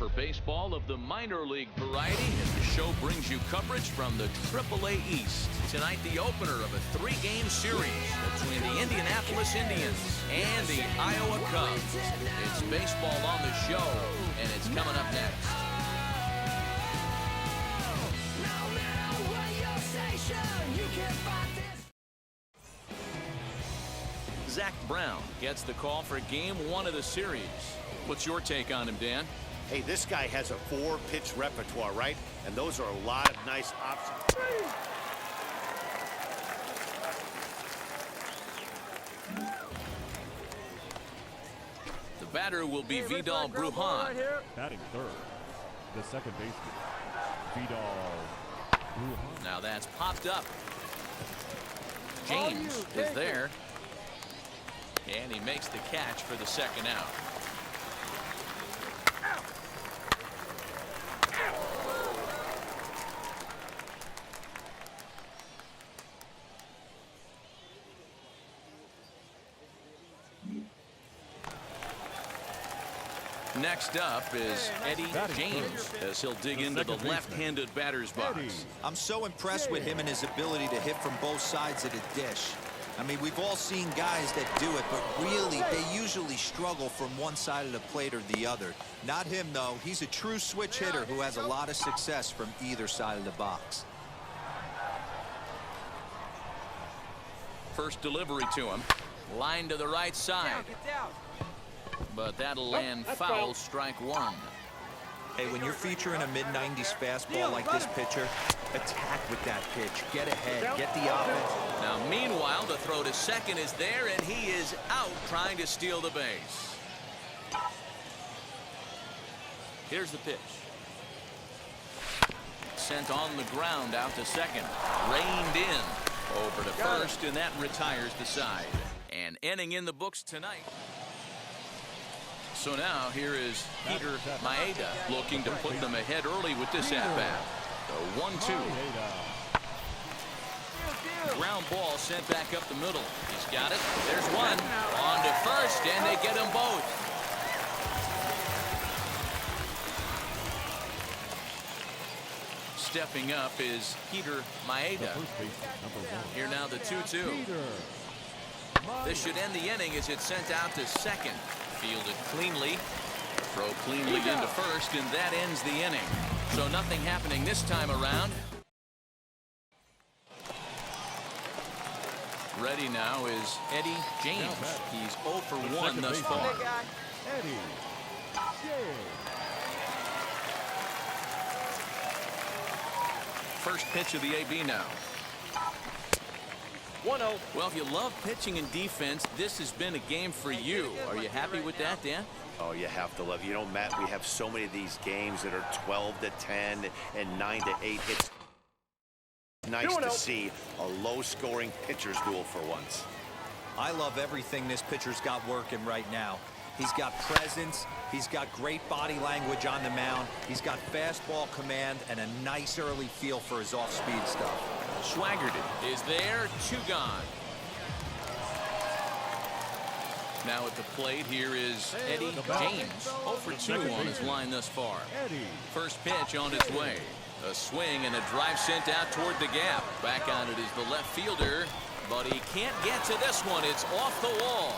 for baseball of the minor league variety as the show brings you coverage from the AAA East. Tonight, the opener of a three-game series between the Indianapolis Indians and the Iowa Cubs. It's baseball on the show, and it's coming up next. Zach Brown gets the call for game one of the series. What's your take on him, Dan? Hey, this guy has a 4-pitch repertoire, right? And those are a lot of nice options. The batter will be Vidal Brujan. Batting third, the second baseman, Vidal Brujan. Now that's popped up. James is there. And he makes the catch for the second out. Next up is Eddie James as he'll dig into the left-handed batter's box. I'm so impressed with him and his ability to hit from both sides of the dish. I mean, we've all seen guys that do it, but really, they usually struggle from one side of the plate or the other. Not him, though. He's a true switch hitter who has a lot of success from either side of the box. First delivery to him. Line to the right side. But that'll land foul, strike one. Hey, when you're featuring a mid-90s fastball like this pitcher, attack with that pitch. Get ahead. Get the offense. Now, meanwhile, the throw to second is there, and he is out trying to steal the base. Here's the pitch. Sent on the ground out to second. Reined in. Over to first, and that retires the side. An inning in the books tonight. So now here is Peter Maeda looking to put them ahead early with this at-bat. The 1-2. Ground ball sent back up the middle. He's got it. There's one. On to first, and they get them both. Stepping up is Peter Maeda. Here now the 2-2. This should end the inning as it's sent out to second. Fielded cleanly. Throw cleanly into first, and that ends the inning. So nothing happening this time around. Ready now is Eddie James. He's 0 for 1 thus far. Eddie James. First pitch of the AB now. 1-0. Well, if you love pitching and defense, this has been a game for you. Are you happy with that, Dan? Oh, you have to love. You know, Matt, we have so many of these games that are 12-10 and 9-8. It's nice to see a low-scoring pitcher's duel for once. I love everything this pitcher's got working right now. He's got presence. He's got great body language on the mound. He's got fastball command and a nice early feel for his off-speed stuff. Swaggerty is there, 2 gone. Now at the plate, here is Eddie James. 0 for 2 on his line thus far. First pitch on its way. A swing and a drive sent out toward the gap. Back on it is the left fielder, but he can't get to this one. It's off the wall.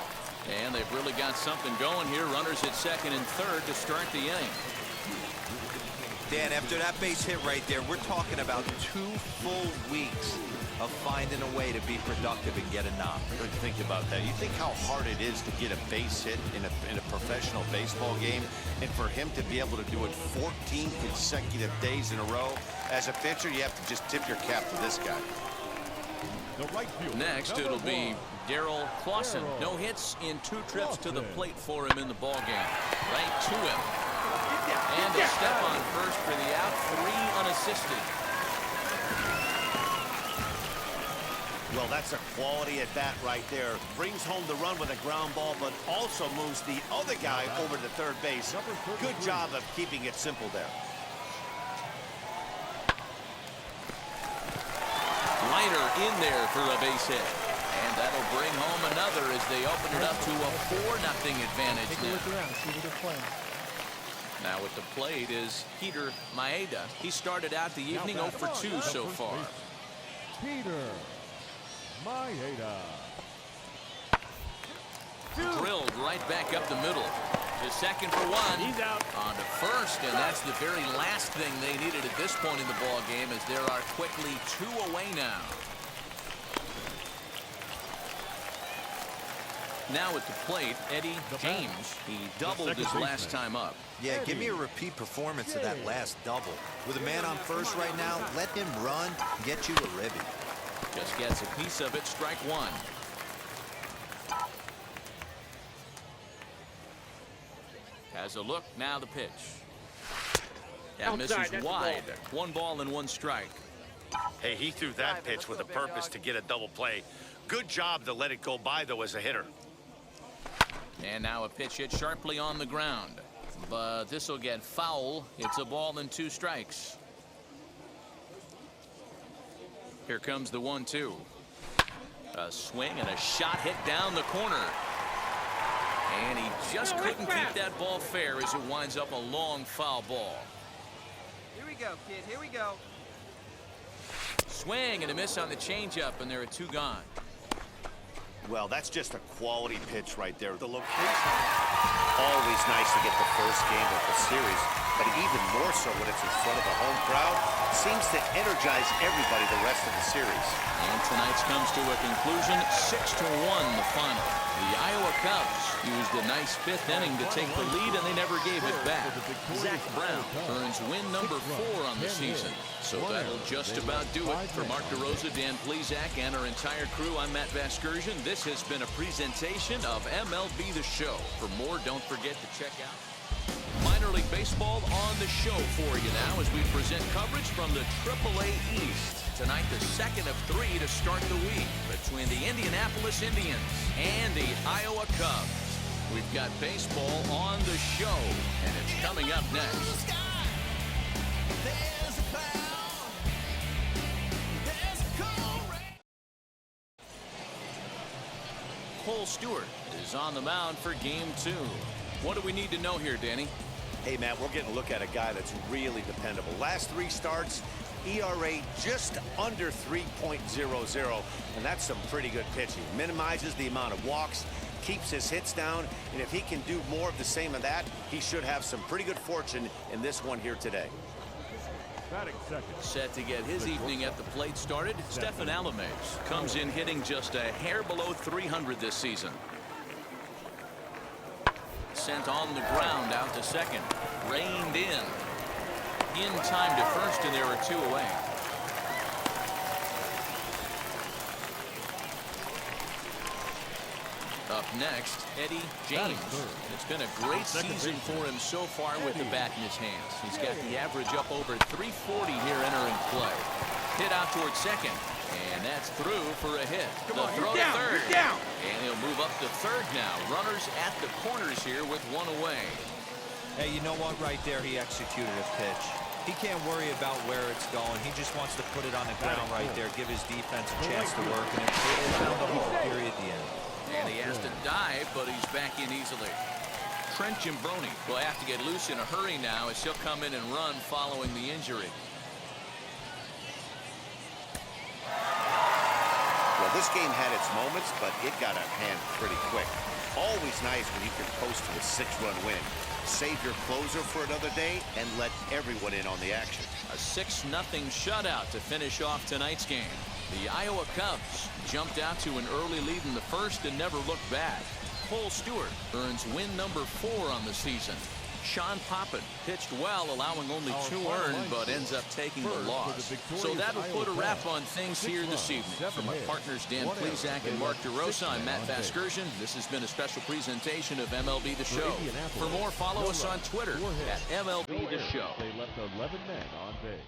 And they've really got something going here. Runners at second and third to start the inning. Dan, after that base hit right there, we're talking about 2 full weeks of finding a way to be productive and get a knock. Good to think about that. You think how hard it is to get a base hit in a professional baseball game, and for him to be able to do it 14 consecutive days in a row. As a pitcher, you have to just tip your cap to this guy. Next, it'll be Darryl Clausen. No hits in 2 trips to the plate for him in the ballgame. Right to him. And a step on first for the out, 3 unassisted. Well, that's a quality at bat right there. Brings home the run with a ground ball, but also moves the other guy over to third base. Good job of keeping it simple there. Liner in there for a base hit. And that'll bring home another as they open it up to a 4-0 advantage now. Now at the plate is Peter Maeda. He started out the evening 0 for 2 so far. Peter Maeda. Drilled right back up the middle. To second for one. He's out. On to first, and that's the very last thing they needed at this point in the ball game, as there are quickly 2 away now. Now at the plate, Eddie James. He doubled his last time up. Yeah, give me a repeat performance of that last double. With a man on first right now, let him run, get you a ribby. Just gets a piece of it, strike one. Has a look, now the pitch. That misses wide. 1 ball and 1 strike. Hey, he threw that pitch with a purpose to get a double play. Good job to let it go by, though, as a hitter. And now a pitch hit sharply on the ground. But this will get foul. It's a ball and 2 strikes. Here comes the 1-2. A swing and a shot hit down the corner. And he just couldn't keep that ball fair as it winds up a long foul ball. Here we go, kid. Here we go. Swing and a miss on the changeup, and there are 2 gone. Well, that's just a quality pitch right there. The location. Always nice to get the first game of the series, but even more so when it's in front of a home crowd. Seems to energize everybody the rest of the series. And tonight's comes to a conclusion, 6-1 the final. The Iowa Cubs used a nice 5th inning to take the lead, and they never gave it back. Zach Brown earns win number 4 on the season. So that'll just about do it. For Mark DeRosa, Dan Plesac, and our entire crew, I'm Matt Vasgersian. This has been a presentation of MLB The Show. For more, don't forget to check out Minor League Baseball on the show for you now as we present coverage from the AAA East. Tonight, the second of 3 to start the week between the Indianapolis Indians and the Iowa Cubs. We've got baseball on the show, and it's coming up next. Cole Stewart is on the mound for game 2. What do we need to know here, Danny? Hey, Matt, we're getting a look at a guy that's really dependable. Last 3 starts, ERA just under 3.00, and that's some pretty good pitching. Minimizes the amount of walks, keeps his hits down, and if he can do more of the same of that, he should have some pretty good fortune in this one here today. Set to get his evening at the plate started, Stephen Alames comes in hitting just a hair below 300 this season. Sent on the ground out to second. Reined in. In time to first, and there are 2 away. Up next, Eddie James. It's been a great season for him so far with the bat in his hands. He's got the average up over 340 here entering play. Hit out towards second. And that's through for a hit. The throw to third. And he'll move up to third now. Runners at the corners here with 1 away. Hey, you know what? Right there, he executed a pitch. He can't worry about where it's going. He just wants to put it on the ground right there, give his defense a chance to work, and it found the whole period at the end. And he has to dive, but he's back in easily. Trent Gimbroni will have to get loose in a hurry now as he'll come in and run following the injury. Well, this game had its moments, but it got out of hand pretty quick. Always nice when you can post to a 6-run win. Save your closer for another day and let everyone in on the action. A 6-0 shutout to finish off tonight's game. The Iowa Cubs jumped out to an early lead in the first and never looked back. Cole Stewart earns win number 4 on the season. Sean Poppin pitched well, allowing only 2 earned, but ends up taking the loss. So that'll put a wrap on things here this evening. From my partners Dan Plesac and Mark DeRosa, I'm Matt Vasgersian. This has been a special presentation of MLB The Show. For more, follow us on Twitter at MLB The Show. They left 11 men on base.